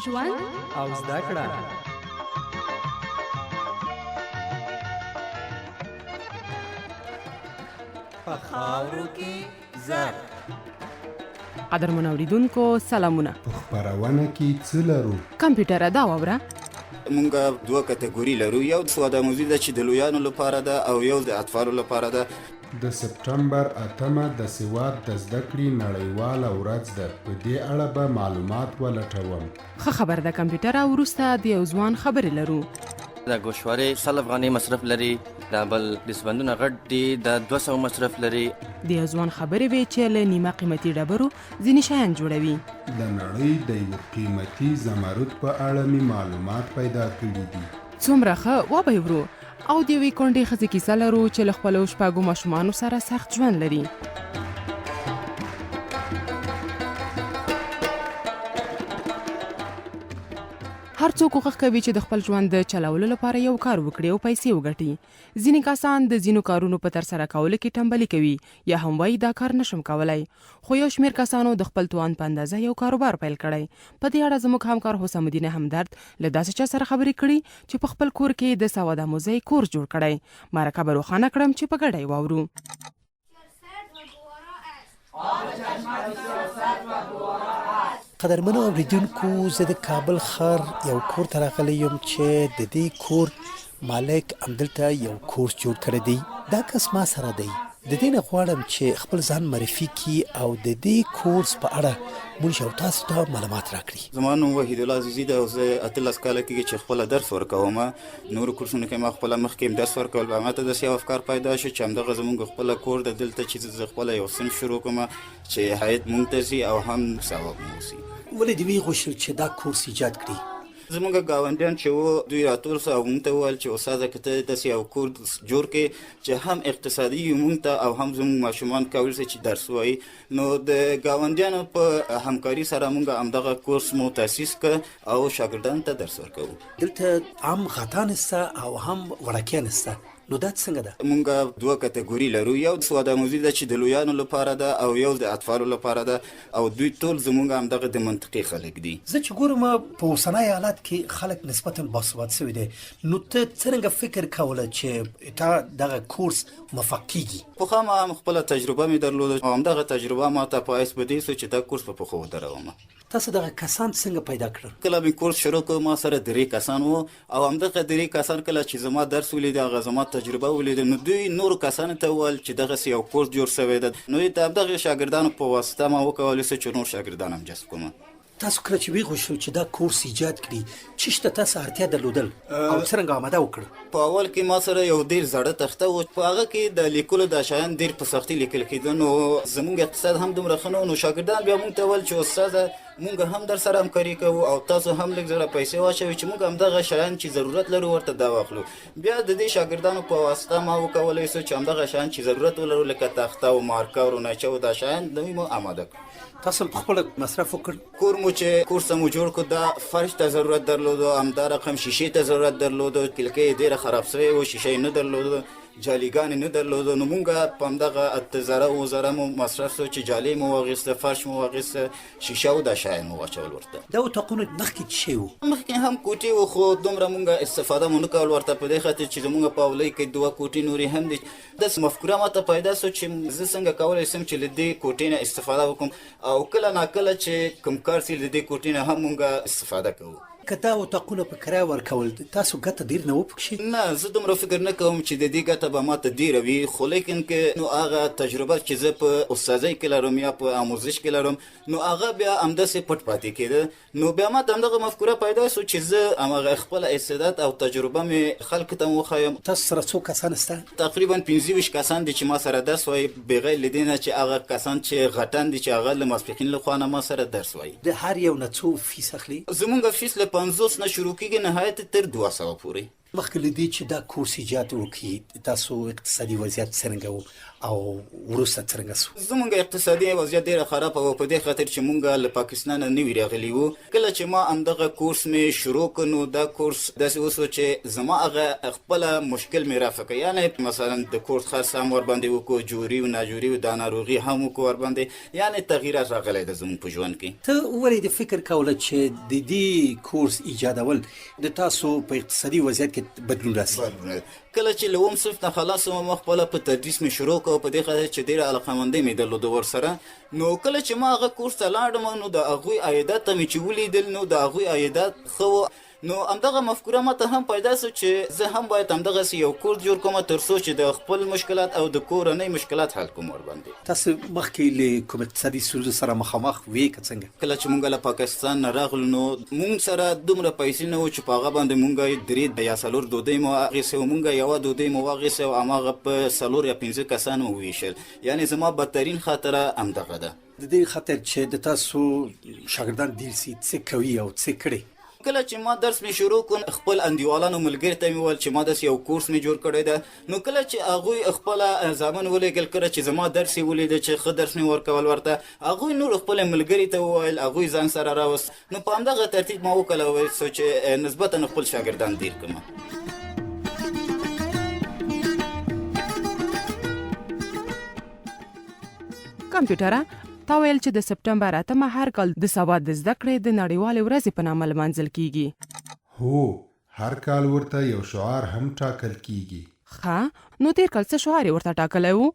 ژوند او زده کړه. په خاورو کې زر. قدرمن اوریدونکو سلامونه. په خپرونه کې څه لرو؟ کمپیوټر دا وره مونږه دوه کټګوري لرو، یو سودا موزیک چې د لویانو لپاره ده او یو د اطفالو لپاره ده. د سپټمبر 8 د سواد د زده کړې نړیواله ورځ ده. په دې اړه به معلومات ولټوم. ښه خبر ده. کمپیوټر وروسته د یو ځوان خبرې لرو. د ګوشواري 100 افغانۍ مصرف لري، دا بل دسبندونه غټ دي، د 200 مصرف لري. د یو ځوان خبرې وی چې له نیمه قیمتي ډبرو ځینې شیان جوړوي. د نړۍ د یو قیمتي زمرد په اړه می معلومات پیدا کړي دي. څومره ښه وبه ورو. او د یوې کونډې ښځې کیسه لرو چې له خپلو شپږو ماشومانو سره سخت ژوند لري. هر څوک کوښښ کوي چې د خپل ژوند د چلولو لپاره یو کار وکړي او پیسې وګټي. ځینې کسان د ځینو کارونو په ترسره کولو کې ټنبلي کوي یا هم وایي دا کار نشم کولی. خو یو شمېر کسانو د خپل توان په اندازه یو کاروبار پیل کړی. په دې اړه زموږ همکار حسام الدین همدرد له داسې چا سره خبرې کړي چې په خپل کور کې د سواد آموزۍ کورس جوړ کړی. مرکه به روښانه کړم چې په ګډه یې واورو. قدرمنو اوریدونکو، زه د کابل ښار یو کور ته راغلی یم چې د دې کور مالک همدلته یو کورس جوړ کړی دی. دا کس ما سره دی. د دې نه غواړم چې خپل ځان معرفي کړي او د دې کورس په اړه موږ او تاسو ته معلومات راکړي. زما نوم وحید الله عزیزي ده او زه 18 کاله کېږي چې خپله درس ورکوم. نورو کورسونو کې ما خپله مخکې درس ورکول، به ما ته داسې یو افکار پیدا شو چې همدغه زموږ خپله کور ده دلته چې زه خپله یو صنف شروع کړم چې هیات مونږ ته ځي او هم ثواب مو وسي. ولې دې وغوښتل چې دا کورس ایجاد کړي؟ زموږ ګاونډیان چې وو دوی راټول سو او موږ ته وویل چې استاده که ته داسې یو کورس جوړ کړې چې هم اقتصادي وي موږ ته او هم زموږ ماشومان کولی شي چې درس ووایي. نو د ګاونډیانو په همکاري سره موږ همدغه کورس مو تاسیس کړ او شاګردانو ته درس ورکوو. دلته عام غټان سته او هم وړکیان سته. نو دا څنګه ده؟ مونږ دوه کټګوري لرو، یو سواد آموزي ده چې د لویانو لپاره ده او یو د اطفالو لپاره ده او دوی ټول زموږ همدغه د منطقې خلک دي. زه چې ګورم په اوسنۍ حالت کې خلک نسبتا باسواد شوي دي. نو ته څنګه فکر کوله چې تا دغه کورس موفق کیږي؟ پخوا ما هم خپله تجربه مې درلوده او همدغه تجربه ما ته په حیث بدې سو چې دا کورس په پښو ودروم. تاسو دغه کسان څنګه پیدا کړل؟ کله مې کورس شروع کړ ما سره 3 کسان وو او همدغه 3 کسان کله چې زما درس ولید هغه زما تجربه ولید نو دوی نور کسان ته ول چې دغه یو کورس جوړ شوی ده. نو دغه شاګردانو په واسطه ما وکولای چې نور شاګردان هم جذب کړم. تاسو کله چې وغوښتل چې دا کورس ایجاد کړي چې شته تاسو اړتیا درلودل او څنګه آماده وکړ؟ په اول کې ما سره یو ډیر زړه تخته و، په هغه کې د لیکلو د شیان ډیر په سختي لیکل کېده. نو زموږ اقتصاد هم دومره ښه نه و. نو شاګردان بیا موږ ته ویل چې استاده مونږ هم در سره همکاري کوو او تاسو هم لږ زره پیسې واچوئ چې موږ همدغه شیان چې ضرورت لرو ورته دا واخلو. بیا د دې شاګردانو په واسطه ما وکولی سو چې همدغه شیان چې ضرورت ولرو لکه تخته او مارکر او نچه او دا شیان دوی مو آماده کړو. تاسو په خپل مصرف وکړ؟ کور مو چې کورس مو جوړ کړ دا فرش ته ضرورت درلوده، همدا رقم شیشې ته ضرورت درلوده، کلکې ډیره خراب شوې و، شیشې نه درلوده، جالیګانې نه درلوده. نو مونږ په همدغه 8,000 مو مصرف سو چې جالۍ مو واخیسته، فرش مو واخیسته، شیشه او دا شیان مو واچول ورته. دا اتاقونه مخکې څه شی وو؟ مخکې هم کوټې وو خو دومره مونږ استفاده مو نه کول ورته په دې خاطر چې زمونږ په اولۍ کې 2 کوټې نورې هم دي. داسې مفکوره ماته پیدا سو چې زه څنګه کولی شم چې له دې کوټې نه استفاده وکړم او کله ناکله چې کوم کار سي له دې کوټې نه هم مونږ استفاده کوو. که دا اتاقونه په کرایه ورکول تاسو ګټه ډیر نه وپکشي؟ نه، زه دومره فکر نه کوم چې د دې ګټه به ماته ډیره وي، خو لیکن که نو هغه تجربه چې زه په استادۍ کې لرم یا په آموزش کې لرم نو هغه بیا همداسې پټ پاتې کېده. نو بیا ماته همدغه مفکوره پیدا سو چې زه همغه خپله استعداد او تجربه مې خلکو ته وښایم. تاسو سره څو کسان شته؟ تقریبا 25 کسان دي چې ما سره درس وایي، بغیر له دې نه چې هغه کسان چې غټان دي چې هغه له ماسپښین لخوا نه ما سره درس وایي. د هر یو نه څو فیس اخلي؟ زمونږ فیس له 50 نه شروع کېږي نهایت تر 200 پورې. مخکې له دې چې دا کورس ایجاد وکړي تاسو اقتصادي وضعیت څرنګه و او وروسته څرنګه سو؟ زمونږ اقتصادي وضعیت ډیره خراب و په دې خاطر چې مونږ له پاکستان نه نوی راغلی وو. کله چې ما همدغه کورس مې شروع کړو دا کورس داسې اوسو چې زما هغه خپل مشکل مې رافع کړ، یعنی مثلا د کورس خرڅ هم ور باندې وکړو، جوړي او ناجوړي او د ناروغي هم وکړو ور باندې، یعنی تغییرات راغلی د زموږ په ژوند کې. ته ولې د فکر کوله چې د دې کورس ایجادول د تاسو په اقتصادي وضعیت کې بدلون راسي؟ کله چې له اوم صنف نه خلاص وم خپله په تدریس مې شروع کړ په دې خاطر چې ډېره علاقمندي مې درلوده ورسره. نو کله چې ما هغه کورس ته لاړم نو د هغوی عایدات مې چې ولیدل نو د هغوی عایدات ښه و، نو همدغه مفکوره ماته هم پیدا سو چې زه هم باید همدغسې یو کورس جوړ کړم تر څو چې د خپل مشکلات او د کورنۍ مشکلات حل کړم ورباندې. تاسو مخکې له کوم اقتصادي ستونزو سره مخامخ وې که څنګه؟ کله چې مونږ له پاکستان نه راغلو نو مونږ سره دومره پیسې نه وو چې په هغه باندې مونږ 3 یا 4 ډوډۍ مو واخیستې او مونږ یوه ډوډۍ مو واخیستې او هماغه په 4 یا 5 کسان مو وویشل، یعنی زما بدترین خاطره همدغه ده. د دې خاطر چې د تاسو شاګردان ډېر سي څه کوي او څه کړي؟ کله چې ما درس مې شروع کړ خپل انډیوالانو ملګري ته مې وویل چې ما داسې یو کورس مې جوړ کړی ده. نو کله چې هغوی خپله زامن ولیږل کله چې زما درس یې ولیده چې ښه درس مې ورکول ورته، هغوی نور خپل ملګري ته وویل، هغوی ځان سره راوست. نو په همدغه ترتیب ما وکړله چې نسبتا خپل شاګردان ډېر کړم. کمپیوټره تا ویل چې د سپټمبر 8 هر کال د سواد د زده کړې د نړیوالې ورځې په نامه لمانځل کیږي. هو، هر کال ورته یو شعار هم ټاکل کیږي. ښه، نو تیر کال څه شعار یې ورته ټاکلی و؟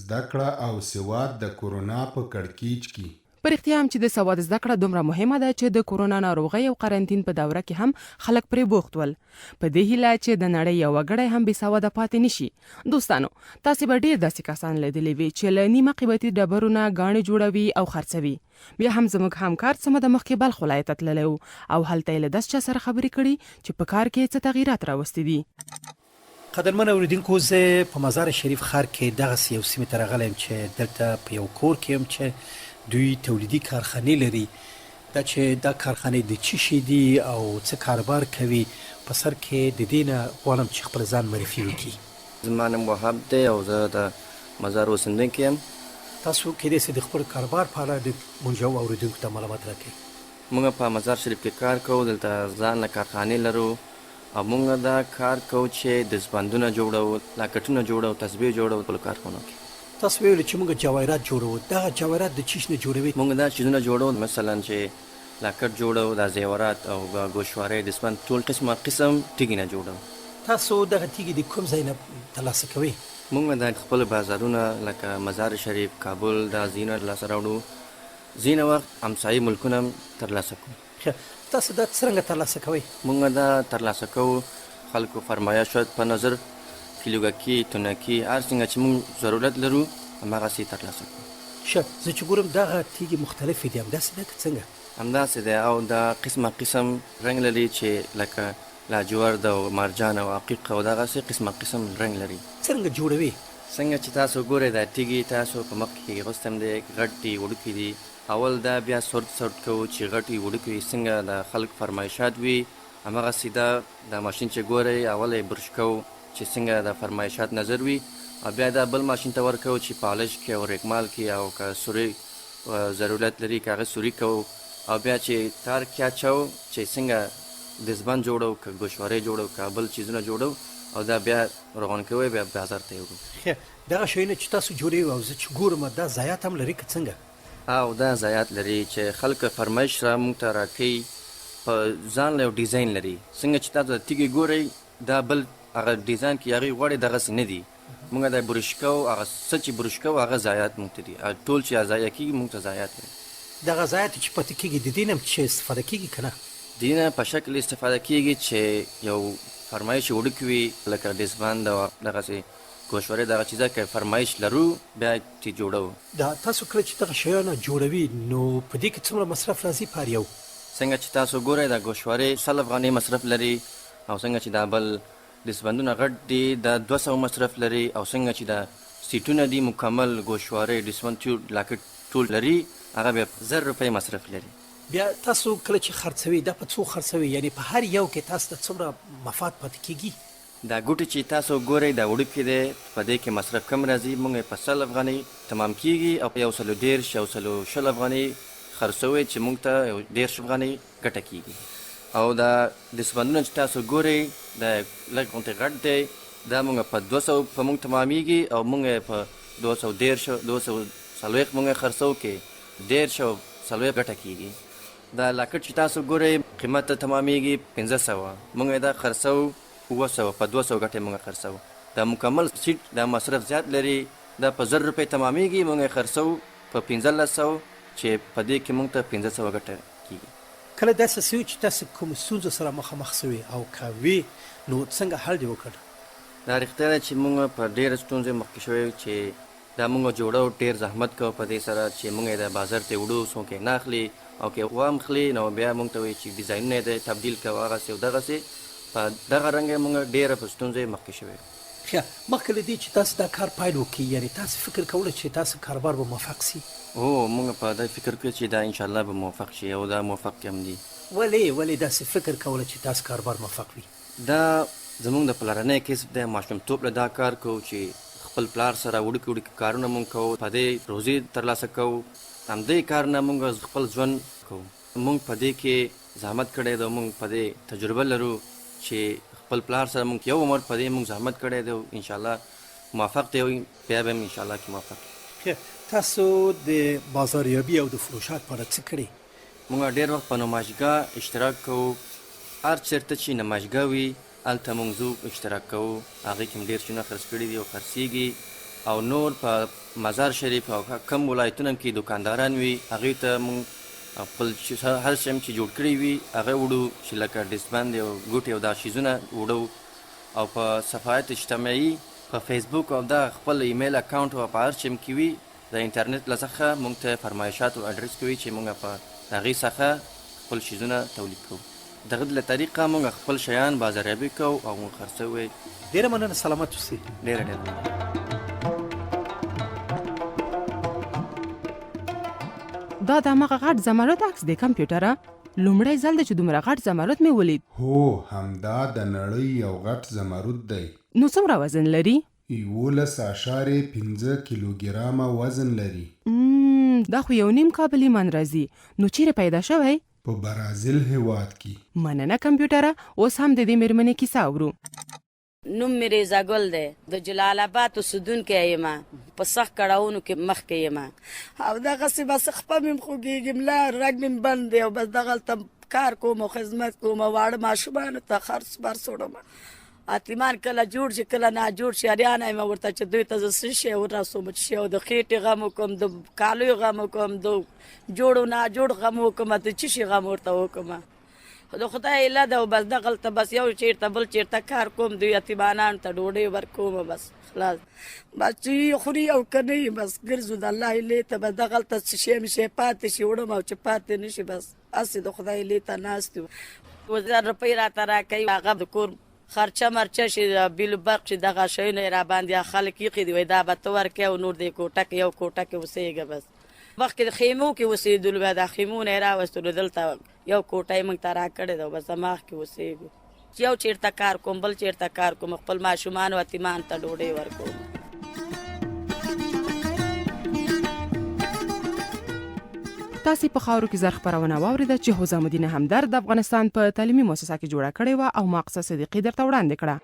زده کړه او سواد د کورونا په کړکیچ کې. په رښتیا هم چې د سواد زده کړه دومره مهمه ده چې د کورونا ناروغۍ او قرنطین په دوره کې هم خلک پرې بوخت ول، په دې هیله چې د نړۍ یو وګړی هم بې سواده پاتې نشي. دوستانو، تاسې به ډېر داسې کسان لیدلی وي چې له نیمه قیمتي ډبرو نه ګاڼې جوړوي او خرڅوي. بیا هم زموږ همکار څه موده مخکې بلخ ولایت ته تللی و او هلته یې له 10 چا سره خبرې کړي چې په کار کې څه تغییرات راوستي دي. قدرمن اوریدونکو، زه په مزار شریف ښار کې دغسې یو سیمې ته راغلی یم چې دلته په یو کور کې یم چې دوی تولیدي کارخانې لري. دا چې دا کارخانې د څه شي دي او څه کاروبار کوي، په سر کې د دې نه غواړم چې خپل ځان معرفي وکړي. زما نوم وهاب دی او زه د مزار اوسېدونکی یم. تاسو کېدای سئ د خپل کاروبار په اړه د منجو اوریدونکو ته معلومات راکړئ. موږ په مزار شریف کې کار کوو، دلته ځان له کارخانې لرو او موږ دا کار کوو چې دستبندونه جوړو، لاکټونه جوړو، تسبیح جوړو په کارخانو کې. تاسو ویل چې موږ جواهرات جوړو، دغه جواهرات د چی نه جوړوي؟ موږ دا چیزونه جوړو، مثلا چې لاکټ جوړو، دا زیورات او ګوشوارې، دستبند، ټول قسم ټیږي نه جوړو. تاسو دغه تیږي د کوم ځای نه ترلاسه کوئ؟ موږ د خپل بازارونه لکه مزار شریف، کابل، دا ځینې ترلاسه راوړو، ځینې وخت همسایه ملکونه هم ترلاسه کوو. تاسو دا څرنګه ترلاسه کوئ؟ موږ دا ترلاسه کوو خلکو فرمایشات په نظر، کیلوګکي، تونکي، هر څنګه چې موږ ضرورت لرو هماغسې ترلاسه کوو. ښه، زه چې ګورم دغه تیږې مختلفې دي، همداسې ده که څنګه؟ همداسې دی او دا قسم رنګ لري چې لکه لاجورد او مرجان او عقیق او دغسې قسم رنګ لري. څرنګه جوړوي؟ څنګه چې تاسو ګورئ دا تیږې تاسو په مخ کې غوستم دی، غټ دي، وړوکي دي. اول دا بیا سورت کوو چې غټ وي، وړوکي وي، څنګه د خلک فرمایشات وي هماغسې دا ماشین چې ګورئ اول یې برش کوو چې څنګه د فرمایشات نظر وي، او بیا دا بل ماشین ته ورکوو چې پالش کې او ریکمال کې او که سوري ضرورت لري که هغه سوري کوو، او بیا چې تار کې اچوو چې څنګه دستبند جوړو، که ګوشوارې جوړو، که بل چیزونه جوړو، او دا بیا روغن کوئ، بیا بازار ته یې وړو. دغه شیونه چې تاسو جوړوي او زه چې ګورم دا ضایعات هم لري که څنګه؟ او دا ضایعات لري چې خلک فرمایش را موږ ته راکوي، په ځان له یو ډیزاین لري. څنګه چې تاسو د تیږې ګورئ دا بل هغه ډیزاین کې هغې غواړي دغسې نه دي. موږ دا برش کوو، هغه څه چې برش کوو هغه ضایعات موږ ته دي، ټول چې ضایع کېږي موږ ته ضایعات دي. دغه ضایعات چې پاتې کېږي د دې نه چې استفاده کېږي که نه؟ د دې نه په شکل استفاده کېږي چې یو فرمایش وړوکي وي لکه دستبند او دغسې ګوشوارې دغه چیزه که فرمایش لرو بیا یې جوړوو. دا تاسو کله چې دغه شیانه جوړوي نو په دې کې څومره مصرف راځي په هر یو؟ څنګه چې تاسو ګورئ دا ګوشوارې 100 افغانۍ مصرف لري، او څنګه چې دا بل دستبندونه غټ دي دا 200 مصرف لري، او څنګه چې دا سیټونه دي مکمل ګوشوارې، دستبند، لاکټ ټول لري، هغه بیا 1000 روپۍ مصرف لري. بیا تاسو کله چې خرڅوي دا په څو خرڅوي یعنی په هر یو کې تاسو ته څومره مفاد پاتې کیږي؟ دا ګوټې چې تاسو ګورئ دا وړوکی دی په دې کې مصرف کم راځي موږ یې په 100 افغانۍ تمام کیږي او په 110 یا 120 افغانۍ خرڅوي چې موږ ته 10 افغانۍ ګټه کیږي. او دا دستبندونه چې تاسو ګورئ دا لږ غونډې غټ دی دا موږ په 200 په موږ تمامیږي او موږ په 240 موږ خرڅو کې 140 ګټه کیږي. دا لاکټ چې تاسو ګورئ قیمت تمامیږي 1500 موږ دا خرڅو 200 په 200 ګټه موږ خرڅو. دا مکمل سیټ دا مصرف زیات لري دا په 1000 روپۍ تمامیږي موږ خرڅو په 1500 چې په دې کې موږ ته 1500 ګټه کیږي. کله داسې شوي چې تاسو کوم ستونزو سره مخامخ شوي او که وي نو څنګه حل دې وکړ؟ دا رښتیا ده چې موږ په ډېرې ستونزې مخکې شوی چې دا موږ جوړو ډېر زحمت کوو په دې سره چې موږ د بازار ته وړو څوک یې نه اخلي او که وام خلی نو بیا موږ ته وایي چې ډیزاینونه یې تبدیل کوو هغسې او دغسې په دغه رنګ موږ ډېره په ستونزې مخکې شوی. ښه مخکې له دې چې تاسو دا کار پیل وکړئ یعنې تاسو فکر کولی چې تاسو کاروبار به موفق سي؟ موږ په دا فکر کوو چې دا انشاءالله به موفق شي او دا موفق هم دي. ولې داسې فکر کولی چې تاسو کاروبار موفق وي؟ دا زموږ د پلرنی کسب دی ماشومتوب له دا کار کوو چې خپل پلار سره وړوکي کارونه موږ کوو په دې روزي ترلاسه کوو همدې کار نه موږ خپل ژوند کوو. موږ په دې کې زحمت کړی دی موږ په دې تجربه لرو چې خپل پلار سره موږ یو عمر په دې موږ زحمت کړی دی انشاءالله موفق دی بیا به هم انشاءالله کې موفق. تاسو د بازاریابي او د فروشات په اړه څه کړي؟ موږ ډېر وخت په نمایشګاه اشتراک کوو هر چېرته چې نمایشګاه وي هلته موږ ځو اشتراک کوو هغې کې هم ډېر شیونه خرڅ کړي دي او خرڅېږي او نور په مزار شریف او کم ولایتونه کې دوکانداران وي هغې ته موږ خپل هر شی چې جوړ کړي وي هغه وړو چې لکه ډسبند او ګوټې او دا شیزونه وړو او په صفحات اجتماعي په فیسبوک او دا خپل ایمیل اکاونټ او په هر شی کې وي د انټرنیټ له څخه موږ ته فرمایشات او اډرس کوي چې موږ په هغې څخه خپل شیزونه تولید کوو. دغه له طریقه موږ خپل شیان بازاریابي کوو او موږ خرڅوو. ډېره مننه سلامت اوسئ. ډېره دا د همغه غټ زمرد عکس دی کمپیوټره لومړی ځل دی چې دومره غټ زمرد مې ولید. هو همدا د نړۍ یو غټ زمرد دی. نو څومره وزن لري؟ 11.5 کیلوګرامه وزن لري. دا خو یو نیم کابل ایمان راځي. نو چیرې پیدا شوی؟ په برازیل هیواد کې. مننه کمپیوټره اوس هم د دې مېرمنې کیسه اورو. نوم مې رضا ګل دی د جلال آباد اوسېدونکی یم په سخت کړاوونو کې مخکې یم او دغسې بس خپه مې خوږېږي ملا رګ مې بند دی او بس دغلته کار کوم او خدمت کوم واړه ماشومانو ته خرڅ برڅ وړم اتیمان کله جوړ شي کله نه جوړ شي اریانه یم ورته چې دوی ته زه څه شی ورسوم چې شی د خېټې غم وکړم د کالیو غم وکړم د جوړو نه جوړ غم وکړم د څه شي غم ورته وکړم د خدای اله ده او بس دغلته بس یو چېرته بل چېرته کار کوم دوی یتیمانانو ته ډوډۍ ورکوم بس خلاص بس چې خوري او که نه وي بس ګرځو د الله ایلې ته بس دغلته څه شی مې شی پاتې شي وړم او چې پاتې نه شي بس هسې د خدای ایلې ته ناست یو 1000 روپۍ راته راکوي هغه د کور خرچه مرچه شي بیل برق شي دغه شیونه یې راباندې خلک ایښي دي وایي دا به ته ورکوې او نور دې کوټه کې یو کوټه کې اوسېږه بس مخکې د خیمو کې اوسېدلو بیا دا خیمونه یې راوستلو دلته یو کوټه یې موږ ته راکړې ده بس هماغه کې اوسېږو یو چېرته کار کوم بل چېرته کار کوم خپل ماشومان او یتیمان ته ډوډۍ ورکوم. تاسې په خاورو کې زر خپرونه واورېده چې حوزه مدینه همدرد د افغانستان په تعلیمي مؤسسه کې جوړه کړې وه او مقصد صدیقي درته وړاندې کړه.